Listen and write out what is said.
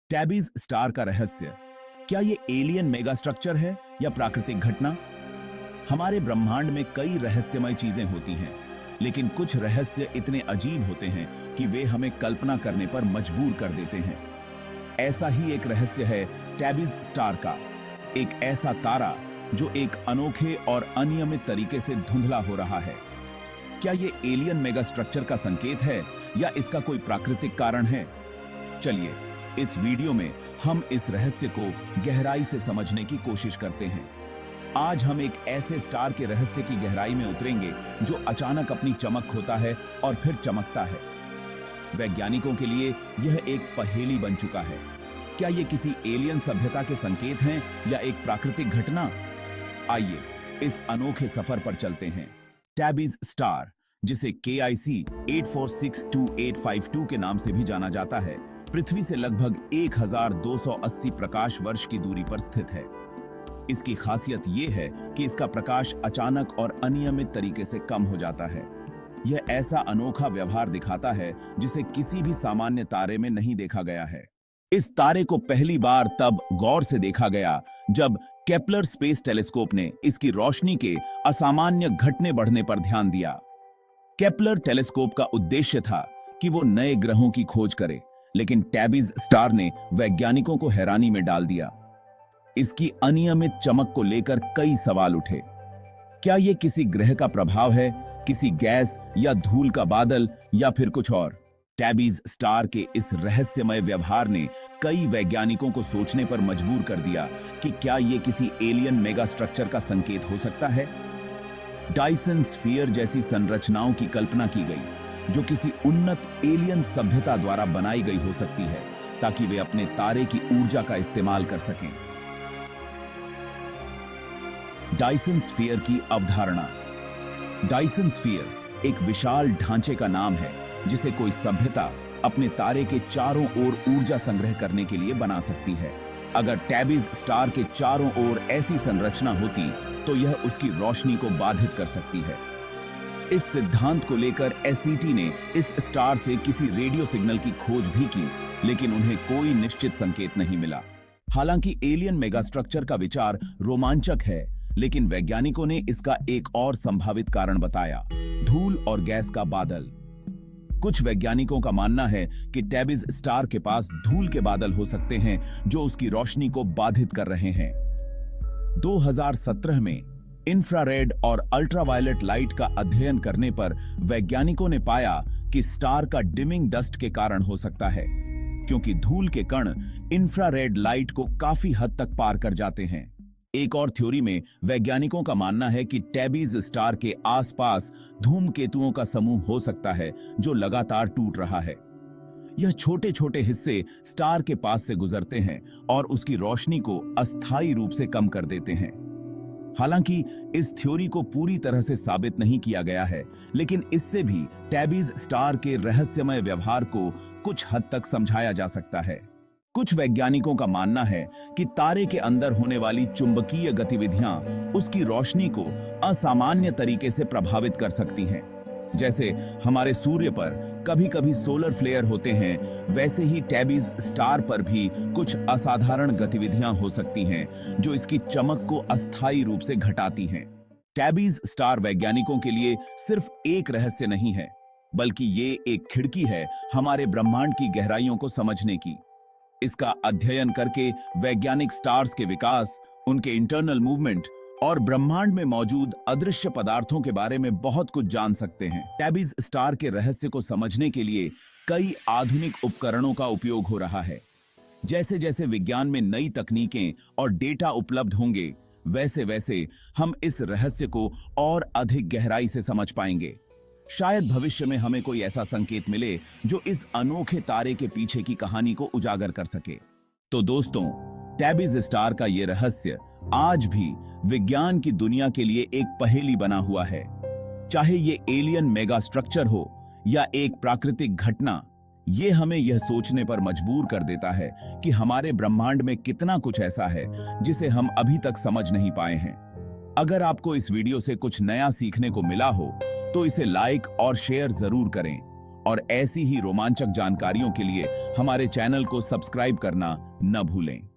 टैबीज star का रहस्य, क्या ये एलियन मेगा स्ट्रक्चर है या प्राकृतिक घटना? हमारे ब्रह्मांड में कई रहस्यमय चीजें होती हैं, लेकिन कुछ रहस्य इतने अजीब होते हैं कि वे हमें कल्पना करने पर मजबूर कर देते हैं। ऐसा ही एक रहस्य है टैबीज स्टार का, एक ऐसा तारा जो एक अनोखे और अनियमित तरीके से धुंधला हो रहा है। क्या ये एलियन मेगा स्ट्रक्चर का संकेत है या इसका कोई प्राकृतिक कारण है? चलिए इस वीडियो में हम इस रहस्य को गहराई से समझने की कोशिश करते हैं। आज हम एक ऐसे स्टार के रहस्य की गहराई में उतरेंगे जो अचानक अपनी चमक खोता है और फिर चमकता है। वैज्ञानिकों के लिए यह एक पहेली बन चुका है। क्या ये किसी एलियन सभ्यता के संकेत हैं या एक प्राकृतिक घटना? आइए इस अनोखे सफर पर चलते हैं। टैबीज स्टार, जिसे KIC 846285 के नाम से भी जाना जाता है, पृथ्वी से लगभग 1280 प्रकाश वर्ष की दूरी पर स्थित है। इसकी खासियत यह है कि इसका प्रकाश अचानक और अनियमित तरीके से कम हो जाता है। यह ऐसा अनोखा व्यवहार दिखाता है जिसे किसी भी सामान्य तारे में नहीं देखा गया है। इस तारे को पहली बार तब गौर से देखा गया जब केपलर स्पेस टेलीस्कोप ने इसकी रोशनी के असामान्य घटने बढ़ने पर ध्यान दिया। केपलर टेलीस्कोप का उद्देश्य था कि वो नए ग्रहों की खोज करे, लेकिन टैबीज स्टार ने वैज्ञानिकों को हैरानी में डाल दिया। इसकी अनियमित चमक को लेकर कई सवाल उठे। क्या यह किसी ग्रह का प्रभाव है, किसी गैस या धूल का बादल, या फिर कुछ और? टैबीज स्टार के इस रहस्यमय व्यवहार ने कई वैज्ञानिकों को सोचने पर मजबूर कर दिया कि क्या यह किसी एलियन मेगा स्ट्रक्चर का संकेत हो सकता है। डायसन स्फीयर जैसी संरचनाओं की कल्पना की गई जो किसी उन्नत एलियन सभ्यता द्वारा बनाई गई हो सकती है, ताकि वे अपने तारे की ऊर्जा का इस्तेमाल कर सकें। डायसन स्फीयर की अवधारणा। डायसन स्फीयर एक विशाल ढांचे का नाम है जिसे कोई सभ्यता अपने तारे के चारों ओर ऊर्जा संग्रह करने के लिए बना सकती है। अगर टैबीज स्टार के चारों ओर ऐसी संरचना होती तो यह उसकी रोशनी को बाधित कर सकती है। इस सिद्धांत को लेकर SET ने इस स्टार से किसी रेडियो सिग्नल की खोज भी की, लेकिन उन्हें कोई निश्चित संकेत नहीं मिला। हालांकि एलियन मेगा स्ट्रक्चर का विचार रोमांचक है, लेकिन वैज्ञानिकों ने इसका एक और संभावित कारण बताया, धूल और गैस का बादल। कुछ वैज्ञानिकों का मानना है कि टैबीज स्टार के पास धूल के बादल हो सकते हैं जो उसकी रोशनी को बाधित कर रहे हैं। 2017 में इंफ्रारेड और अल्ट्रावायलेट लाइट का अध्ययन करने पर वैज्ञानिकों ने पाया कि स्टार का डिमिंग डस्ट के कारण हो सकता है, क्योंकि धूल के कण इंफ्रारेड लाइट को काफी हद तक पार कर जाते हैं। एक और थ्योरी में वैज्ञानिकों का मानना है कि टैबीज स्टार के आसपास धूमकेतुओं का समूह हो सकता है जो लगातार टूट रहा है। यह छोटे छोटे हिस्से स्टार के पास से गुजरते हैं और उसकी रोशनी को अस्थायी रूप से कम कर देते हैं। हालांकि इस थ्योरी को पूरी तरह से साबित नहीं किया गया है, लेकिन इससे भी टैबीज स्टार के रहस्यमय व्यवहार को कुछ हद तक समझाया जा सकता है। कुछ वैज्ञानिकों का मानना है कि तारे के अंदर होने वाली चुंबकीय गतिविधियां उसकी रोशनी को असामान्य तरीके से प्रभावित कर सकती हैं। जैसे हमारे सूर्य पर कभी-कभी सोलर फ्लेयर होते हैं, वैसे ही टैबीज स्टार पर भी कुछ असाधारण गतिविधियां हो सकती हैं जो इसकी चमक को अस्थायी रूप से घटाती हैं। टैबीज स्टार वैज्ञानिकों के लिए सिर्फ एक रहस्य नहीं है, बल्कि ये एक खिड़की है हमारे ब्रह्मांड की गहराइयों को समझने की। इसका अध्ययन करके वैज्ञानिक स्टार्स के विकास, उनके इंटरनल मूवमेंट और ब्रह्मांड में मौजूद अदृश्य पदार्थों के बारे में बहुत कुछ जान सकते हैं। टैबीज स्टार के रहस्य को समझने के लिए कई आधुनिक उपकरणों का उपयोग हो रहा है। जैसे जैसे विज्ञान में नई तकनीकें और डेटा उपलब्ध होंगे, वैसे वैसे हम इस रहस्य को और अधिक गहराई से समझ पाएंगे। शायद भविष्य में हमें कोई ऐसा संकेत मिले जो इस अनोखे तारे के पीछे की कहानी को उजागर कर सके। तो दोस्तों, टैबीज स्टार का ये रहस्य आज भी विज्ञान की दुनिया के लिए एक पहेली बना हुआ है। चाहे ये एलियन मेगा स्ट्रक्चर हो या एक प्राकृतिक घटना, ये हमें यह सोचने पर मजबूर कर देता है कि हमारे ब्रह्मांड में कितना कुछ ऐसा है जिसे हम अभी तक समझ नहीं पाए हैं। अगर आपको इस वीडियो से कुछ नया सीखने को मिला हो तो इसे लाइक और शेयर जरूर करें और ऐसी ही रोमांचक जानकारियों के लिए हमारे चैनल को सब्सक्राइब करना न भूलें।